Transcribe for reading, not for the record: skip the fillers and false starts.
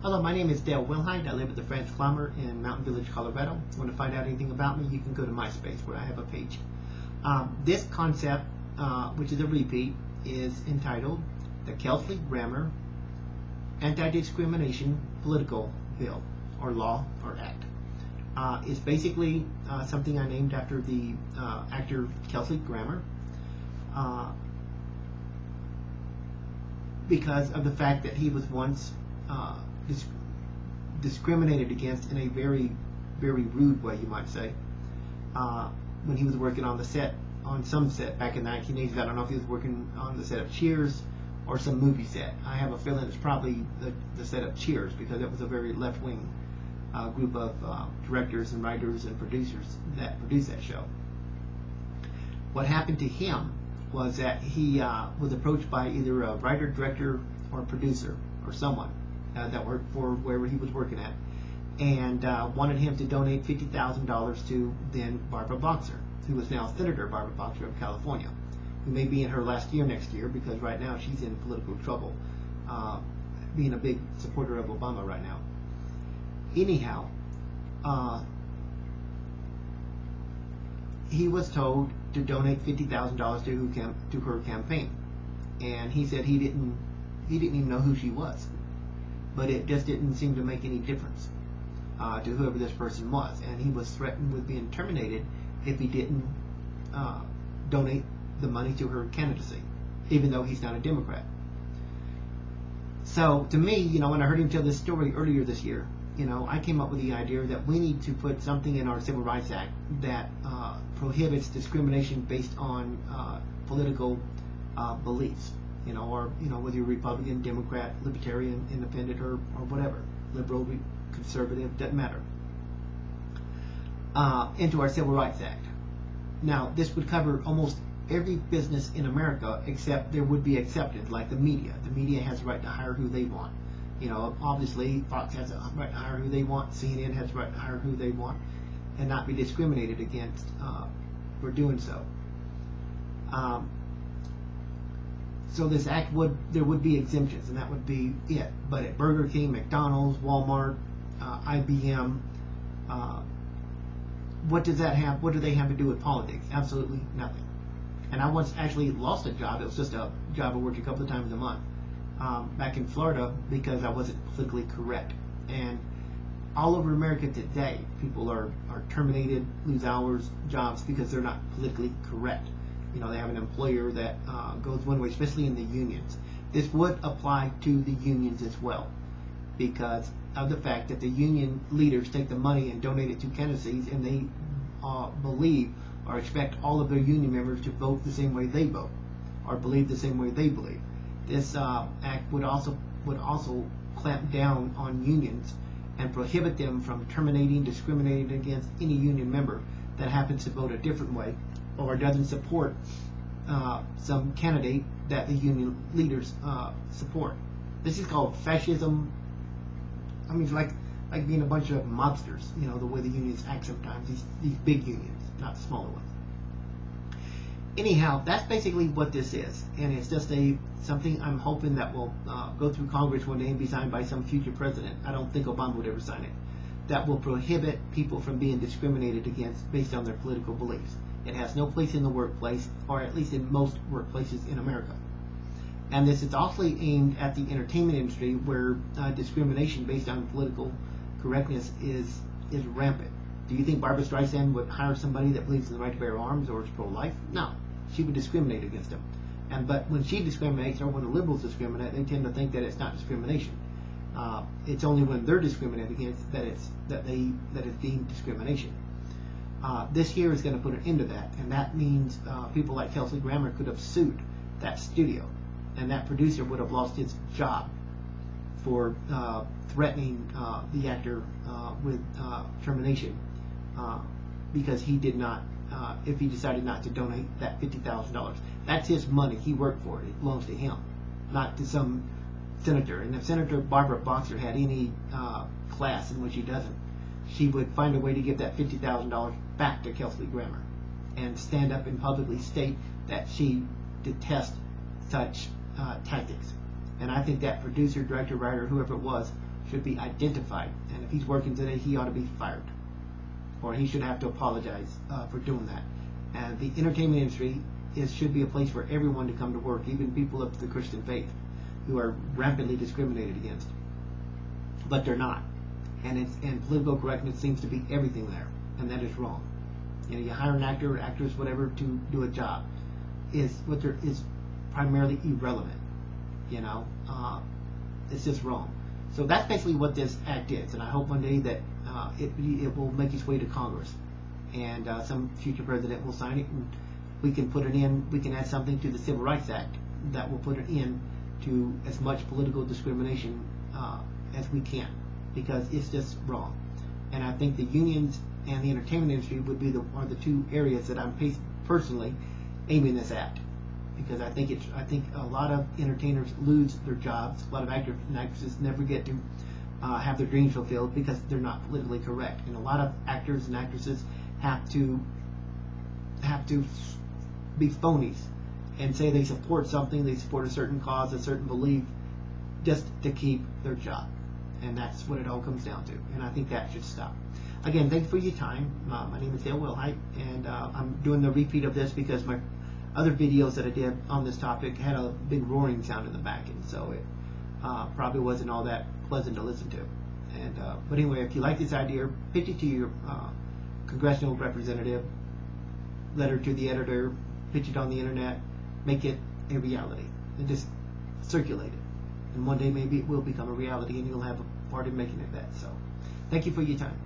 Hello, my name is Dale Wilhite. I live at the French Climber in Mountain Village, Colorado. If you want to find out anything about me, you can go to MySpace where I have a page. This concept, which is a repeat, is entitled the Kelsey Grammer Anti-Discrimination Political Bill or Law or Act. It's basically something I named after the actor Kelsey Grammer because of the fact that he was once discriminated against in a very, very rude way, you might say, when he was working on some set back in the 1980s. I don't know if he was working on the set of Cheers or some movie set. I have a feeling it's probably the set of Cheers, because it was a very left-wing group of directors and writers and producers that produced that show. What happened to him was that he was approached by either a writer, director, or producer, or someone that worked for wherever he was working at, and wanted him to donate $50,000 to then Barbara Boxer, who is now Senator Barbara Boxer of California, who may be in her last year next year, because right now she's in political trouble, being a big supporter of Obama right now. Anyhow, he was told to donate $50,000 to her campaign, and he said he didn't even know who she was, but it just didn't seem to make any difference to whoever this person was, and he was threatened with being terminated if he didn't donate the money to her candidacy, even though he's not a Democrat. So to me, when I heard him tell this story earlier this year, I came up with the idea that we need to put something in our Civil Rights Act that prohibits discrimination based on political beliefs, or whether you're Republican, Democrat, Libertarian, Independent, or whatever, liberal, conservative, doesn't matter, into our Civil Rights Act. Now, this would cover almost every business in America, except there would be exceptions, like the media. The media has the right to hire who they want. Obviously, Fox has a right to hire who they want. CNN has the right to hire who they want, and not be discriminated against for doing so. So this act there would be exemptions, and that would be it. But at Burger King, McDonald's, Walmart, IBM, what does that have? What do they have to do with politics? Absolutely nothing. And I once actually lost a job. It was just a job I worked a couple of times a month back in Florida because I wasn't politically correct. And all over America today, people are terminated, lose hours, jobs because they're not politically correct. They have an employer that goes one way, especially in the unions. This would apply to the unions as well, because of the fact that the union leaders take the money and donate it to candidacies, and they believe or expect all of their union members to vote the same way they vote, or believe the same way they believe. This act would also clamp down on unions and prohibit them from terminating, discriminating against any union member that happens to vote a different way or doesn't support some candidate that the union leaders support. This is called fascism. I mean, it's like being a bunch of mobsters, the way the unions act sometimes, these big unions, not smaller ones. Anyhow, that's basically what this is, and it's just something I'm hoping that will go through Congress one day and be signed by some future president. I don't think Obama would ever sign it. That will prohibit people from being discriminated against based on their political beliefs. It has no place in the workplace, or at least in most workplaces in America. And this is also aimed at the entertainment industry, where discrimination based on political correctness is rampant. Do you think Barbra Streisand would hire somebody that believes in the right to bear arms or is pro-life? No, she would discriminate against them. But when she discriminates, or when the liberals discriminate, they tend to think that it's not discrimination. It's only when they're discriminated against that it's deemed discrimination. This here is going to put an end to that, and that means people like Kelsey Grammer could have sued that studio, and that producer would have lost his job for threatening the actor with termination because he did not, if he decided not to donate that $50,000. That's his money. He worked for it. It belongs to him, not to some senator. And if Senator Barbara Boxer had any class, in which he doesn't, she would find a way to give that $50,000 back to Kelsey Grammer and stand up and publicly state that she detests such tactics. And I think that producer, director, writer, whoever it was, should be identified, and if he's working today, he ought to be fired, or he should have to apologize for doing that. And the entertainment industry should be a place for everyone to come to work, even people of the Christian faith who are rampantly discriminated against. But they're not, and political correctness seems to be everything there, and that is wrong. You know, you hire an actor or actress, whatever, to do a job, is primarily irrelevant. You know, it's just wrong. So that's basically what this act is, and I hope one day that it will make its way to Congress, and some future president will sign it, and we can put it in. We can add something to the Civil Rights Act that will put it in to as much political discrimination as we can, because it's just wrong. And I think the unions and the entertainment industry are the two areas that I'm personally aiming this at, because I think a lot of entertainers lose their jobs. A lot of actors and actresses never get to have their dreams fulfilled because they're not politically correct, and a lot of actors and actresses have to be phonies and say they support something, they support a certain cause, a certain belief, just to keep their job. And that's what it all comes down to. And I think that should stop. Again, thanks for your time. My name is Dale Wilhite, and I'm doing the repeat of this because my other videos that I did on this topic had a big roaring sound in the back, and so it probably wasn't all that pleasant to listen to. And but anyway, if you like this idea, pitch it to your congressional representative, letter to the editor, pitch it on the internet, make it a reality, and just circulate it. And one day maybe it will become a reality, and you'll have a part in making it that. So, thank you for your time.